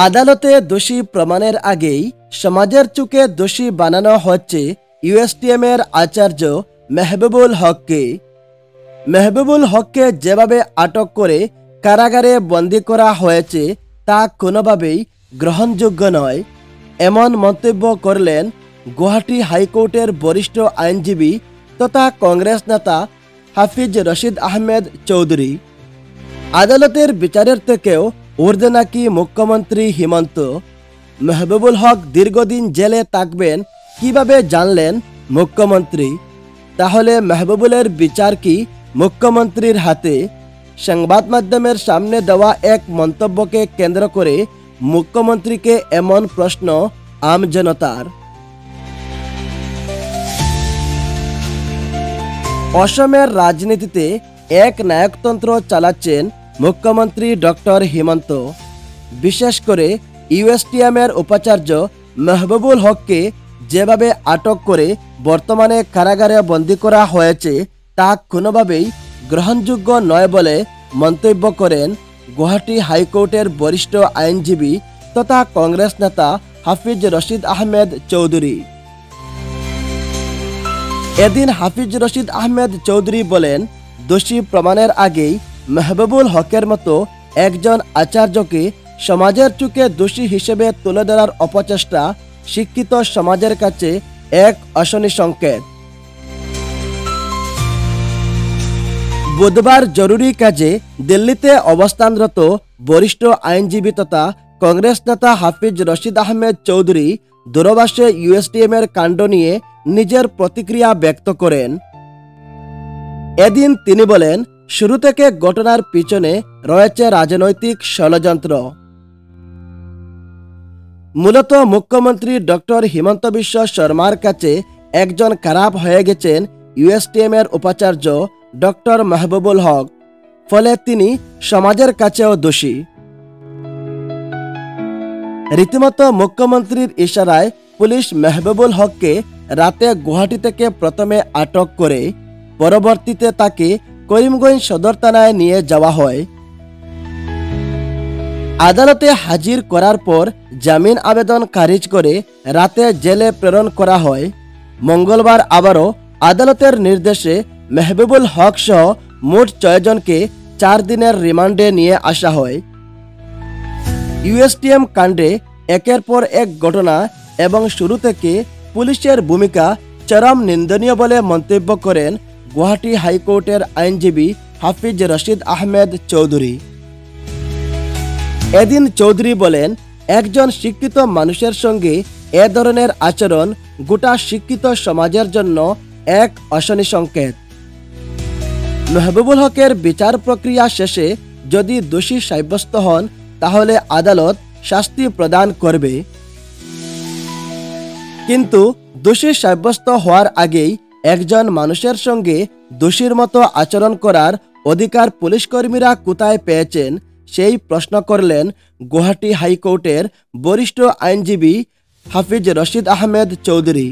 আদালতে দোষী প্রমাণের আগেই সমাজের চোখে দোষী বানানো হচ্ছে ইউএসটিএমের আচার্য মেহবুবুল হককে। মেহবুবুল হককে যেভাবে আটক করে কারাগারে বন্দী করা হয়েছে তা কোনোভাবেই গ্রহণযোগ্য নয়, এমন মন্তব্য করলেন গুয়াহাটি হাইকোর্টের বরিষ্ঠ আইনজীবী তথা কংগ্রেস নেতা হাফিজ রশিদ আহমেদ চৌধুরী। আদালতের বিচারের থেকেও ঊর্ধ্বে নাকি মুখ্যমন্ত্রী হিমন্ত। মেহবুবুল হক দীর্ঘদিন জেলে থাকবেন কিভাবে জানলেন মুখ্যমন্ত্রী? তাহলে মেহবুবুলের বিচার কি মুখ্যমন্ত্রীর হাতে? সংবাদ মাধ্যমের সামনে দেওয়া এক মন্তব্যকে কেন্দ্র করে মুখ্যমন্ত্রীকে এমন প্রশ্ন আমজনতার। অসমের রাজনীতিতে এক নায়কতন্ত্র চালাচ্ছেন মুখ্যমন্ত্রী ডক্টর হিমন্ত। বিশেষ করে ইউএসটিএমের উপাচার্য মেহবুবুল হককে যেভাবে আটক করে বর্তমানে কারাগারে বন্দী করা হয়েছে তা কোনোভাবেই গ্রহণযোগ্য নয় বলে মন্তব্য করেন গুয়াহাটি হাইকোর্টের বরিষ্ঠ আইনজীবী তথা কংগ্রেস নেতা হাফিজ রশিদ আহমেদ চৌধুরী। এদিন হাফিজ রশিদ আহমেদ চৌধুরী বলেন, দোষী প্রমাণের আগেই মেহবুবুল হকের মতো একজন আচার্যকে সমাজের চোখে দোষী হিসেবে তুলে ধরার অপচেষ্টা শিক্ষিত সমাজের কাছে এক অশনি সংকেত। বুধবার জরুরি কাজে দিল্লিতে অবস্থানরত বরিষ্ঠ আইনজীবী তথা কংগ্রেস নেতা হাফিজ রশিদ আহমেদ চৌধুরী দূরভাষে ইউএসটিএমের কাণ্ড নিয়ে নিজের প্রতিক্রিয়া ব্যক্ত করেন। এদিন তিনি বলেন, শুরু থেকে ঘটনার পিছনে রয়েছে রাজনৈতিক ষড়যন্ত্র। মূলত মুখ্যমন্ত্রী ডক্টর হিমন্ত বিশ্ব শর্মার কাছে একজন খারাপ হয়ে গেছেন ইউএসটিএমের উপাচার্য ডক্টর মেহবুবুল হক, ফলে তিনি সমাজের কাছেও দোষী। রীতিমতো মুখ্যমন্ত্রীর ইশারায় পুলিশ মেহবুবুল হককে রাতে গুয়াহাটি থেকে প্রথমে আটক করে পরবর্তীতে তাকে করিমগঞ্জ সদর থানায় নিয়ে যাওয়া হয়। আদালতে হাজির করার পর জামিন আবেদন খারিজ করে রাতে জেলে প্রেরণ করা হয়। মঙ্গলবার আবারও আদালতের নির্দেশে মেহবুবুল হক সহ মোট 6 জনকে 4 দিনের রিমান্ডে নিয়ে আসা হয়। ইউএসটিএম কাণ্ডে একের পর এক ঘটনা এবং শুরু থেকে পুলিশের ভূমিকা চরম নিন্দনীয় বলে মন্তব্য করেন গুয়াহাটি হাইকোর্টের আইনজীবী হাফিজ রশিদ আহমেদ চৌধুরী। এদিন চৌধুরী বলেন, একজন শিক্ষিত মানুষের সঙ্গে এ ধরনের আচরণ গোটা শিক্ষিত সমাজের জন্য এক অশনি সংকেত। মেহবুবুল হকের বিচার প্রক্রিয়া শেষে যদি দোষী সাব্যস্ত হন তাহলে আদালত শাস্তি প্রদান করবে, কিন্তু দোষী সাব্যস্ত হওয়ার আগেই একজন মানুষের সঙ্গে দোষীর মতো আচরণ করার অধিকার পুলিশকর্মীরা কোথায় পেয়েছেন সেই প্রশ্ন করলেন গুয়াহাটি হাইকোর্টের বরিষ্ঠ আইনজীবী হাফিজ রশিদ আহমেদ চৌধুরী।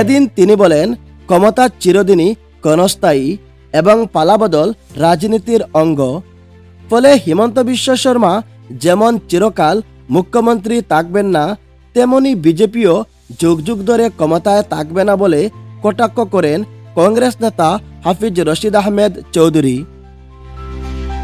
এদিন তিনি বলেন, ক্ষমতা চিরদিনই ক্ষণস্থায়ী এবং পালাবদল রাজনীতির অঙ্গ। ফলে হিমন্ত বিশ্ব শর্মা যেমন চিরকাল মুখ্যমন্ত্রী থাকবেন না, তেমনি বিজেপিও যুগ যুগ ধরে ক্ষমতায় থাকবে না বলে কটাক্ষ করেন কংগ্রেস নেতা হাফিজ রশিদ আহমেদ চৌধুরী।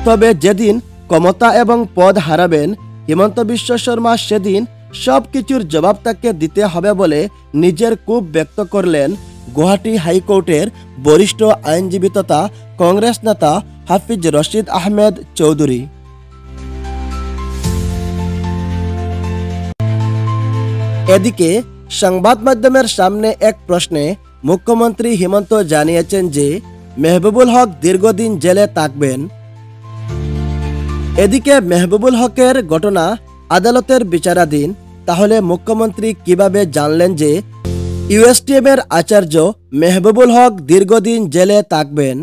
তবে যেদিন ক্ষমতা এবং পদ হারাবেন হিমন্ত বিশ্ব শর্মা, সেদিন সব কিছুর জবাব তাকে দিতে হবে বলে নিজের ক্ষোভ ব্যক্ত করলেন গুয়াহাটি হাইকোর্টের বরিষ্ঠ আইনজীবী তথা কংগ্রেস নেতা হাফিজ রশিদ আহমেদ চৌধুরী। এদিকে সংবাদ মাধ্যমের সামনে এক প্রশ্নে মুখ্যমন্ত্রী হিমন্ত জানিয়েছেন যে মেহবুবুল হক দীর্ঘদিন জেলে থাকবেন। এদিকে মেহবুবুল হকের ঘটনা আদালতের বিচারাধীন, তাহলে মুখ্যমন্ত্রী কিভাবে জানলেন যে ইউএসটিএমের আচার্য মেহবুবুল হক দীর্ঘদিন জেলে থাকবেন?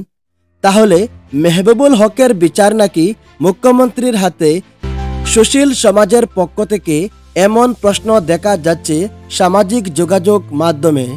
তাহলে মেহবুবুল হকের বিচার নাকি মুখ্যমন্ত্রীর হাতে? সুশীল সমাজের পক্ষ থেকে এমন প্রশ্ন দেখা যাচ্ছে সামাজিক যোগাযোগ মাধ্যমে।